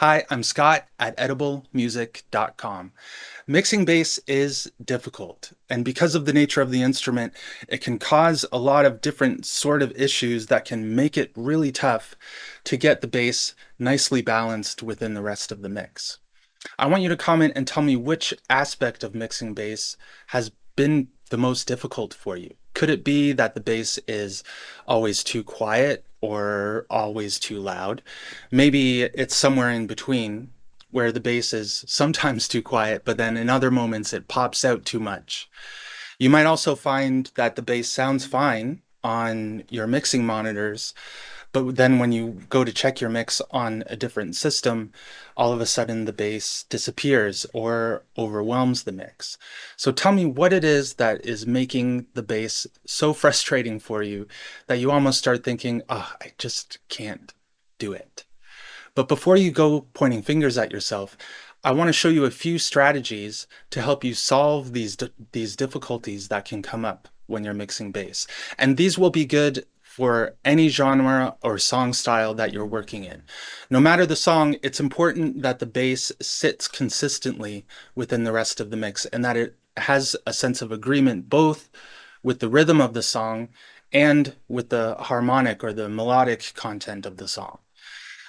Hi, I'm Scott at ediblemusic.com. Mixing bass is difficult, and because of the nature of the instrument, it can cause a lot of different sort of issues that can make it really tough to get the bass nicely balanced within the rest of the mix. I want you to comment and tell me which aspect of mixing bass has been the most difficult for you. Could it be that the bass is always too quiet or always too loud? Maybe it's somewhere in between where the bass is sometimes too quiet, but then in other moments it pops out too much. You might also find that the bass sounds fine on your mixing monitors, but then when you go to check your mix on a different system, all of a sudden the bass disappears or overwhelms the mix. So tell me what it is that is making the bass so frustrating for you that you almost start thinking, oh, I just can't do it. But before you go pointing fingers at yourself, I want to show you a few strategies to help you solve these difficulties that can come up when you're mixing bass. And these will be good for any genre or song style that you're working in. No matter the song, it's important that the bass sits consistently within the rest of the mix and that it has a sense of agreement both with the rhythm of the song and with the harmonic or the melodic content of the song.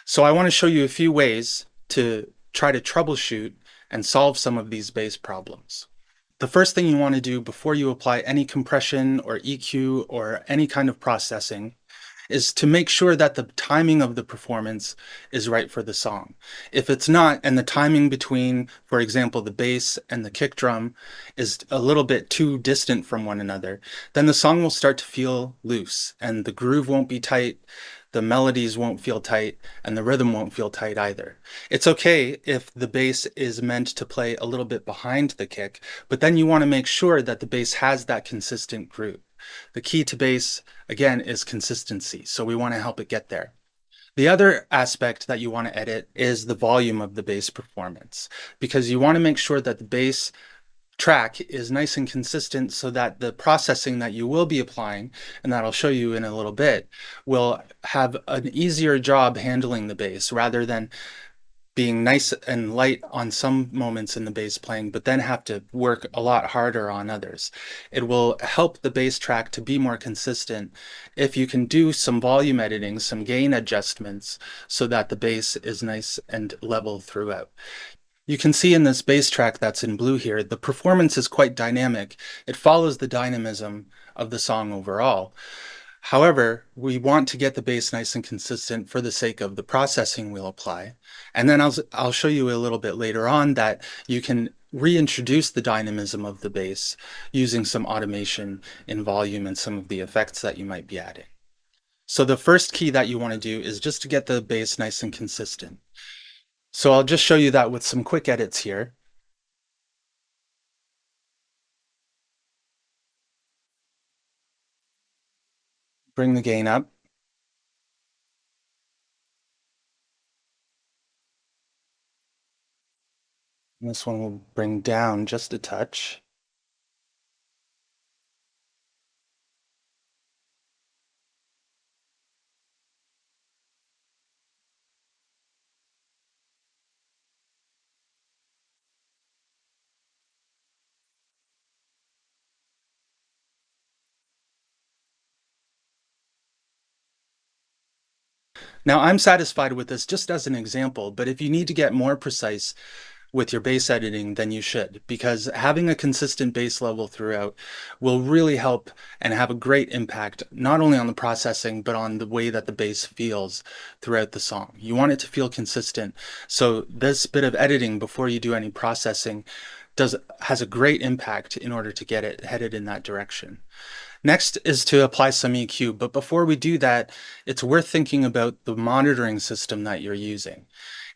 So I want to show you a few ways to try to troubleshoot and solve some of these bass problems. The first thing you want to do before you apply any compression or EQ or any kind of processing is to make sure that the timing of the performance is right for the song. If it's not, and the timing between, for example, the bass and the kick drum is a little bit too distant from one another, then the song will start to feel loose and the groove won't be tight, the melodies won't feel tight, and the rhythm won't feel tight either. It's okay if the bass is meant to play a little bit behind the kick, but then you want to make sure that the bass has that consistent groove. The key to bass, again, is consistency, so we want to help it get there. The other aspect that you want to edit is the volume of the bass performance, because you want to make sure that the bass track is nice and consistent so that the processing that you will be applying, and that I'll show you in a little bit, will have an easier job handling the bass rather than being nice and light on some moments in the bass playing, but then have to work a lot harder on others. It will help the bass track to be more consistent if you can do some volume editing, some gain adjustments, so that the bass is nice and level throughout. You can see in this bass track that's in blue here, the performance is quite dynamic. It follows the dynamism of the song overall. However, we want to get the bass nice and consistent for the sake of the processing we'll apply. And then I'll show you a little bit later on that you can reintroduce the dynamism of the bass using some automation in volume and some of the effects that you might be adding. So the first key that you want to do is just to get the bass nice and consistent. So I'll just show you that with some quick edits here. Bring the gain up. And this one will bring down just a touch. Now I'm satisfied with this just as an example, but if you need to get more precise with your bass editing, then you should, because having a consistent bass level throughout will really help and have a great impact, not only on the processing, but on the way that the bass feels throughout the song. You want it to feel consistent. So this bit of editing before you do any processing has a great impact in order to get it headed in that direction. Next is to apply some EQ, but before we do that, it's worth thinking about the monitoring system that you're using.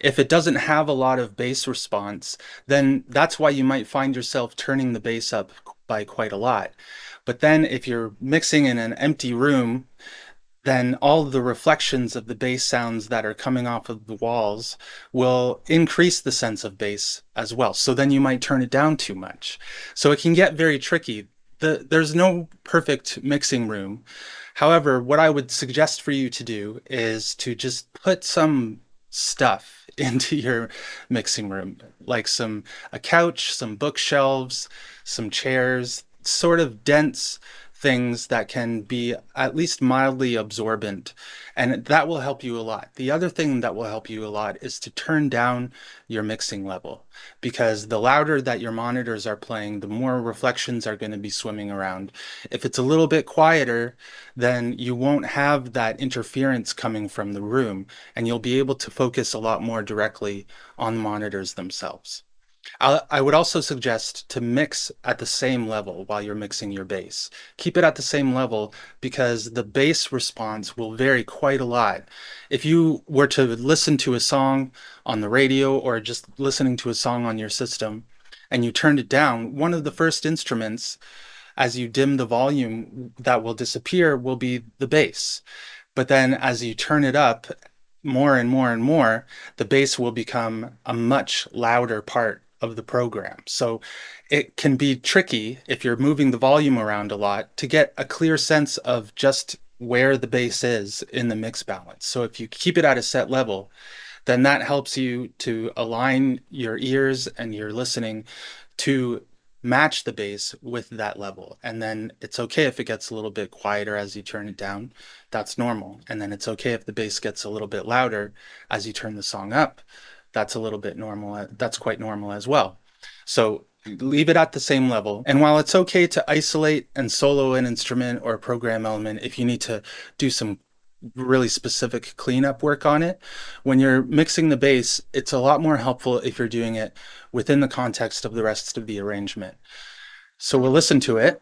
If it doesn't have a lot of bass response, then that's why you might find yourself turning the bass up by quite a lot. But then if you're mixing in an empty room, then all of the reflections of the bass sounds that are coming off of the walls will increase the sense of bass as well. So then you might turn it down too much. So it can get very tricky. There's no perfect mixing room. However, what I would suggest for you to do is to just put some stuff into your mixing room, like a couch, some bookshelves, some chairs, sort of dense things that can be at least mildly absorbent, and that will help you a lot. The other thing that will help you a lot is to turn down your mixing level, because the louder that your monitors are playing, the more reflections are going to be swimming around. If it's a little bit quieter, then you won't have that interference coming from the room, and you'll be able to focus a lot more directly on the monitors themselves. I would also suggest to mix at the same level while you're mixing your bass. Keep it at the same level because the bass response will vary quite a lot. If you were to listen to a song on the radio or just listening to a song on your system and you turned it down, one of the first instruments as you dim the volume that will disappear will be the bass. But then as you turn it up more and more and more, the bass will become a much louder part of the program. So it can be tricky if you're moving the volume around a lot to get a clear sense of just where the bass is in the mix balance. So if you keep it at a set level, then that helps you to align your ears and your listening to match the bass with that level. And then it's okay if it gets a little bit quieter as you turn it down. That's normal. And then it's okay if the bass gets a little bit louder as you turn the song up. That's a little bit normal. That's quite normal as well. So leave it at the same level. And while it's okay to isolate and solo an instrument or a program element if you need to do some really specific cleanup work on it, when you're mixing the bass, it's a lot more helpful if you're doing it within the context of the rest of the arrangement. So we'll listen to it.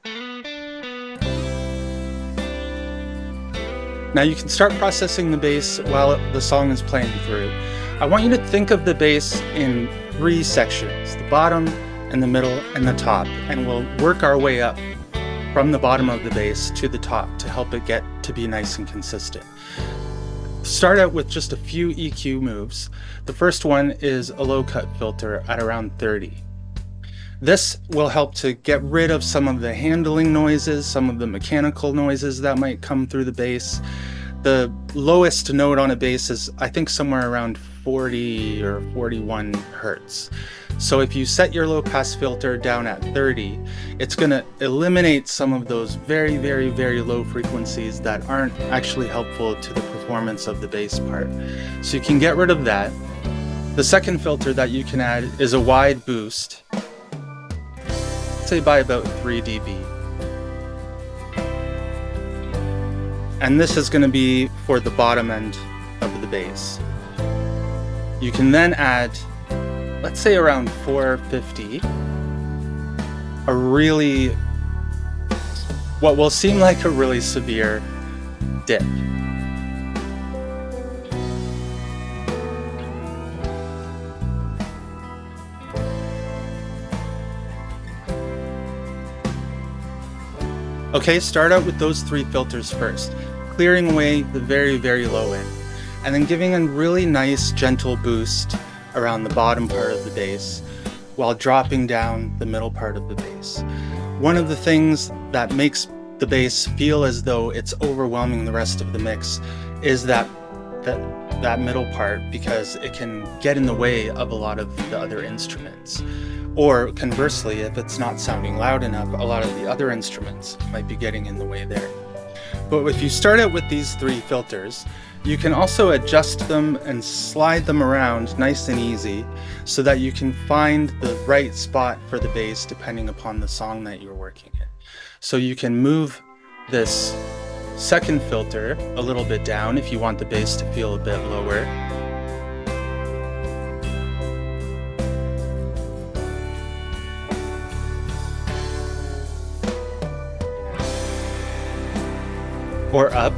Now you can start processing the bass while the song is playing through. I want you to think of the bass in 3 sections, the bottom and the middle and the top, and we'll work our way up from the bottom of the bass to the top to help it get to be nice and consistent. Start out with just a few EQ moves. The first one is a low cut filter at around 30. This will help to get rid of some of the handling noises, some of the mechanical noises that might come through the bass. The lowest note on a bass is, I think, somewhere around 40 or 41 hertz. So if you set your low pass filter down at 30, it's going to eliminate some of those very, very, very low frequencies that aren't actually helpful to the performance of the bass part. So you can get rid of that. The second filter that you can add is a wide boost, say by about 3 dB. And this is going to be for the bottom end of the bass. You can then add, let's say around 450, what will seem like a really severe dip. Okay, start out with those 3 filters first, clearing away the very, very low end, and then giving a really nice gentle boost around the bottom part of the bass while dropping down the middle part of the bass. One of the things that makes the bass feel as though it's overwhelming the rest of the mix is that middle part, because it can get in the way of a lot of the other instruments. Or conversely, if it's not sounding loud enough, a lot of the other instruments might be getting in the way there. But if you start out with these 3 filters, you can also adjust them and slide them around nice and easy so that you can find the right spot for the bass depending upon the song that you're working in. So you can move this second filter a little bit down if you want the bass to feel a bit lower. Or up.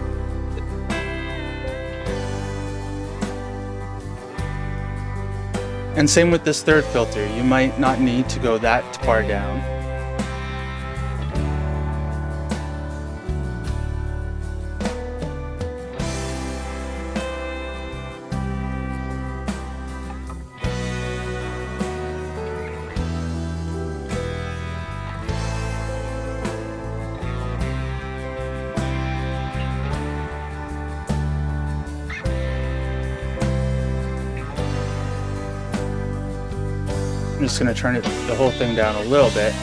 And same with this third filter. You might not need to go that far down. I'm just going to turn the whole thing down a little bit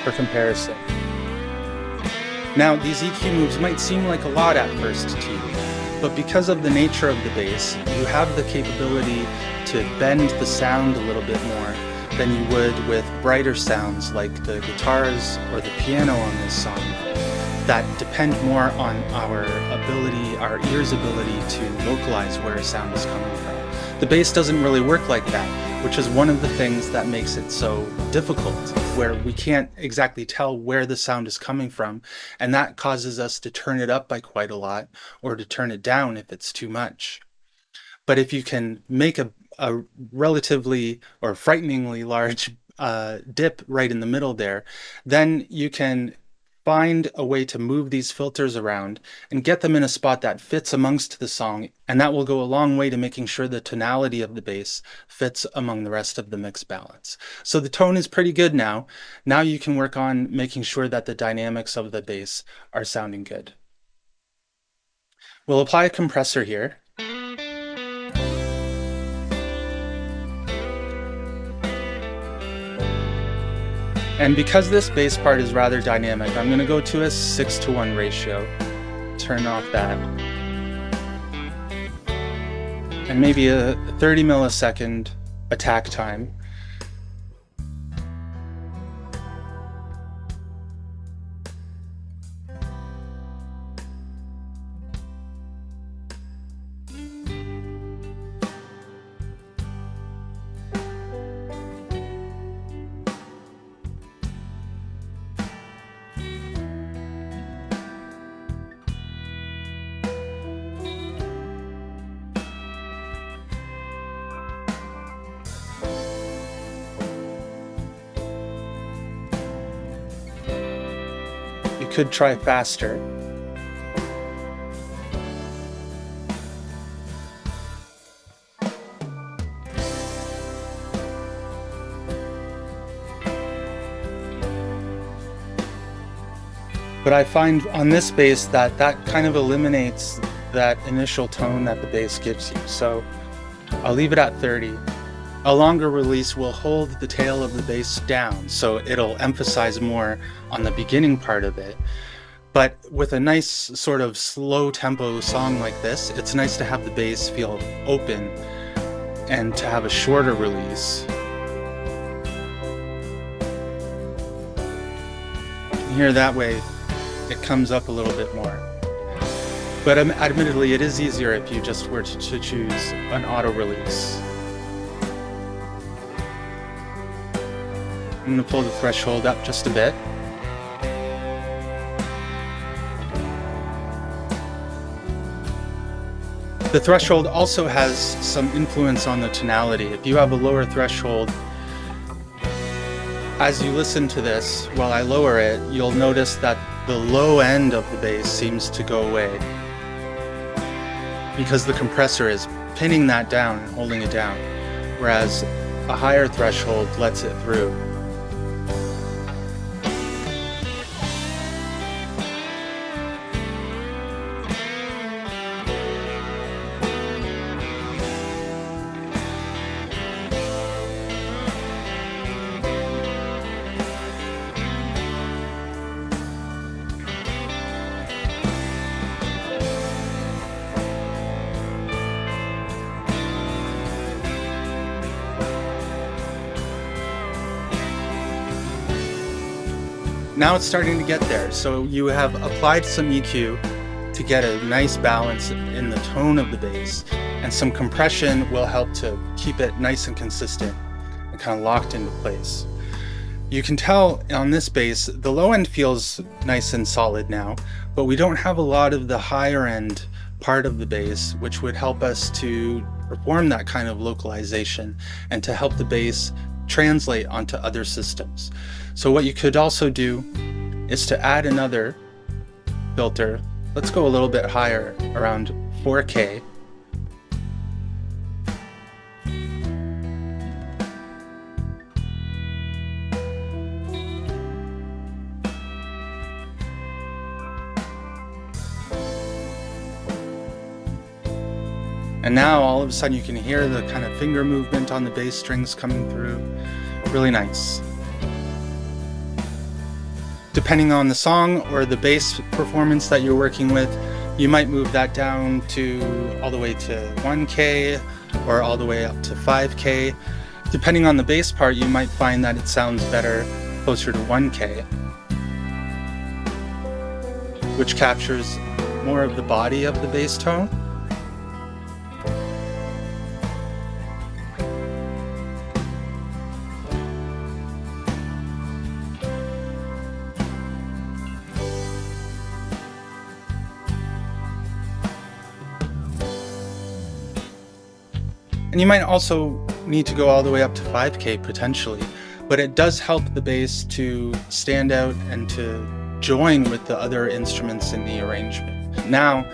for comparison. Now, these EQ moves might seem like a lot at first to you, but because of the nature of the bass, you have the capability to bend the sound a little bit more than you would with brighter sounds like the guitars or the piano on this song that depend more on our ear's ability to localize where a sound is coming from. The bass doesn't really work like that, which is one of the things that makes it so difficult, where we can't exactly tell where the sound is coming from, and that causes us to turn it up by quite a lot or to turn it down if it's too much. But if you can make a relatively or frighteningly large dip right in the middle there, then you can find a way to move these filters around and get them in a spot that fits amongst the song, and that will go a long way to making sure the tonality of the bass fits among the rest of the mix balance. So the tone is pretty good now. Now you can work on making sure that the dynamics of the bass are sounding good. We'll apply a compressor here. And because this bass part is rather dynamic, I'm going to go to a 6:1 ratio. Turn off that. And maybe a 30 millisecond attack time. You could try faster. But I find on this bass that kind of eliminates that initial tone that the bass gives you. So I'll leave it at 30. A longer release will hold the tail of the bass down, so it'll emphasize more on the beginning part of it. But with a nice sort of slow tempo song like this, it's nice to have the bass feel open and to have a shorter release. And here that way, it comes up a little bit more. But admittedly, it is easier if you just were to choose an auto release. I'm going to pull the threshold up just a bit. The threshold also has some influence on the tonality. If you have a lower threshold, as you listen to this, while I lower it, you'll notice that the low end of the bass seems to go away because the compressor is pinning that down and holding it down, whereas a higher threshold lets it through. Now it's starting to get there. So you have applied some EQ to get a nice balance in the tone of the bass, and some compression will help to keep it nice and consistent and kind of locked into place. You can tell on this bass, the low end feels nice and solid now, but we don't have a lot of the higher end part of the bass, which would help us to perform that kind of localization and to help the bass translate onto other systems. So what you could also do is to add another filter. Let's go a little bit higher, around 4K. And And now all of a sudden you can hear the kind of finger movement on the bass strings coming through. Really nice. Depending on the song or the bass performance that you're working with, you might move that down to all the way to 1K or all the way up to 5K. Depending on the bass part, you might find that it sounds better closer to 1K, which captures more of the body of the bass tone. And you might also need to go all the way up to 5K potentially, but it does help the bass to stand out and to join with the other instruments in the arrangement. Now,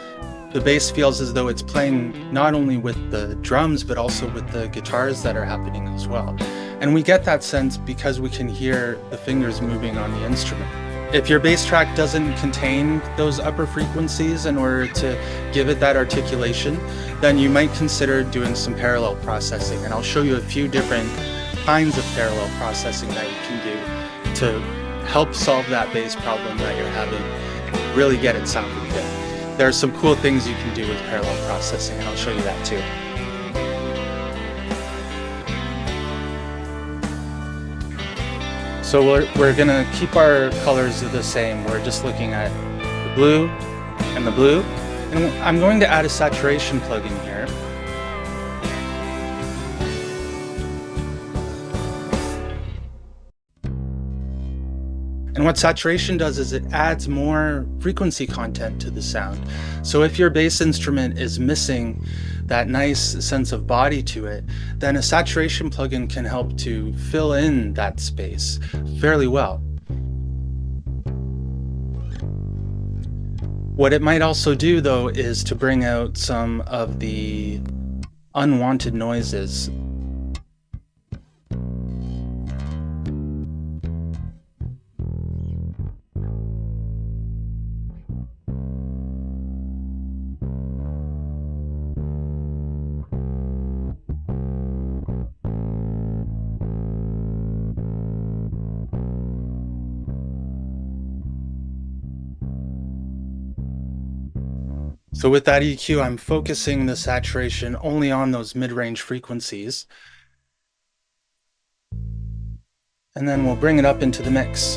the bass feels as though it's playing not only with the drums, but also with the guitars that are happening as well. And we get that sense because we can hear the fingers moving on the instrument. If your bass track doesn't contain those upper frequencies in order to give it that articulation, then you might consider doing some parallel processing. And I'll show you a few different kinds of parallel processing that you can do to help solve that bass problem that you're having and really get it sounding good. There are some cool things you can do with parallel processing, and I'll show you that too. So we're gonna keep our colors the same. We're just looking at the blue and the blue. And I'm going to add a saturation plugin here. And what saturation does is it adds more frequency content to the sound. So if your bass instrument is missing that nice sense of body to it, then a saturation plugin can help to fill in that space fairly well. What it might also do, though, is to bring out some of the unwanted noises. So with that EQ, I'm focusing the saturation only on those mid-range frequencies. And then we'll bring it up into the mix.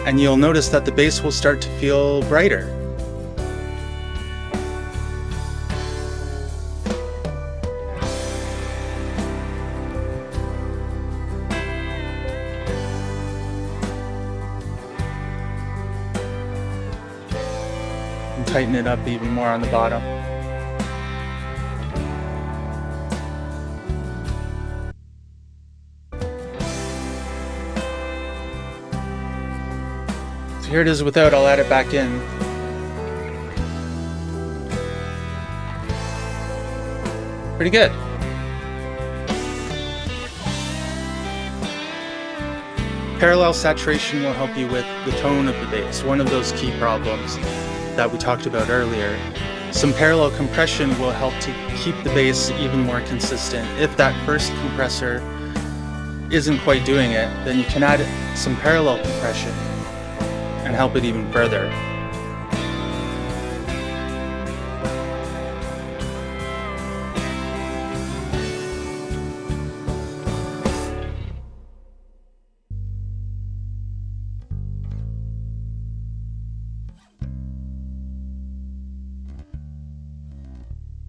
And you'll notice that the bass will start to feel brighter. Tighten it up even more on the bottom. So here it is without, I'll add it back in. Pretty good. Parallel saturation will help you with the tone of the bass, one of those key problems that we talked about earlier. Some parallel compression will help to keep the bass even more consistent. If that first compressor isn't quite doing it, then you can add some parallel compression and help it even further.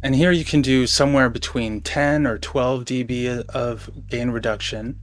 And here you can do somewhere between 10 or 12 dB of gain reduction.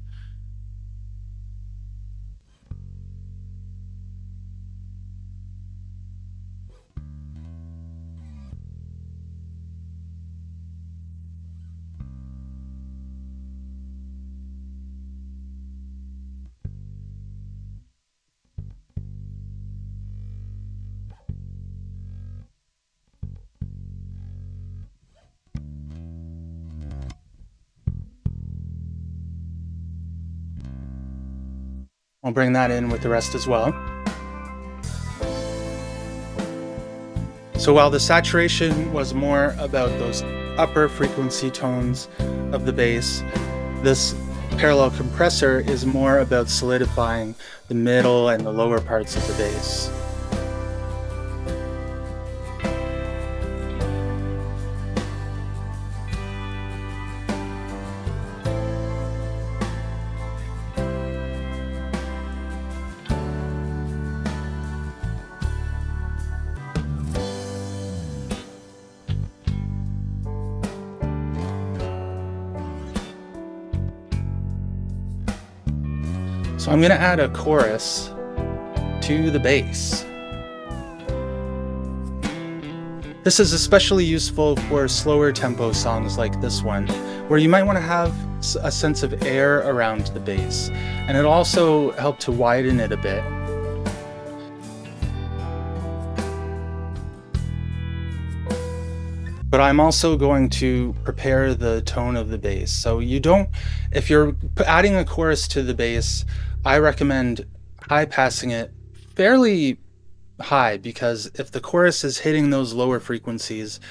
I'll bring that in with the rest as well. So while the saturation was more about those upper frequency tones of the bass, this parallel compressor is more about solidifying the middle and the lower parts of the bass. So I'm going to add a chorus to the bass. This is especially useful for slower tempo songs like this one, where you might want to have a sense of air around the bass, and it'll also help to widen it a bit. But I'm also going to prepare the tone of the bass. So if you're adding a chorus to the bass, I recommend high passing it fairly high, because if the chorus is hitting those lower frequencies,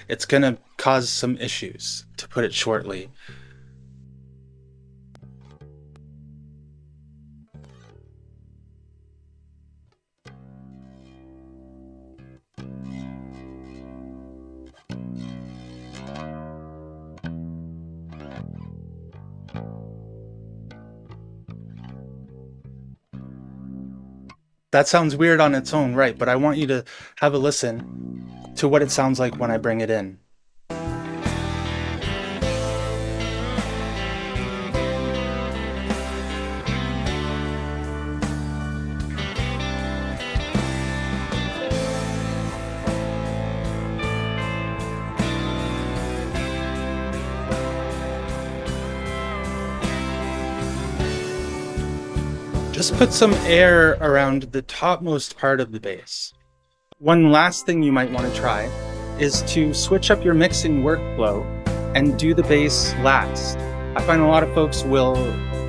it's going to cause some issues, to put it shortly. That sounds weird on its own, right? But I want you to have a listen to what it sounds like when I bring it in. Just put some air around the topmost part of the bass. One last thing you might want to try is to switch up your mixing workflow and do the bass last. I find a lot of folks will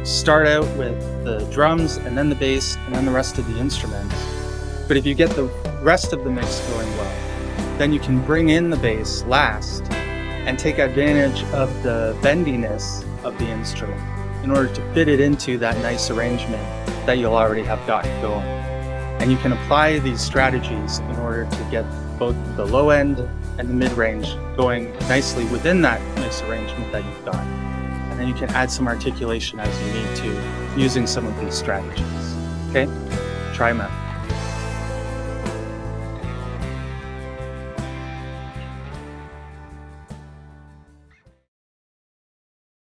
start out with the drums and then the bass and then the rest of the instruments. But if you get the rest of the mix going well, then you can bring in the bass last and take advantage of the bendiness of the instrument in order to fit it into that nice arrangement that you'll already have got going. And you can apply these strategies in order to get both the low end and the mid-range going nicely within that nice arrangement that you've got. And then you can add some articulation as you need to using some of these strategies. Okay? Try them out.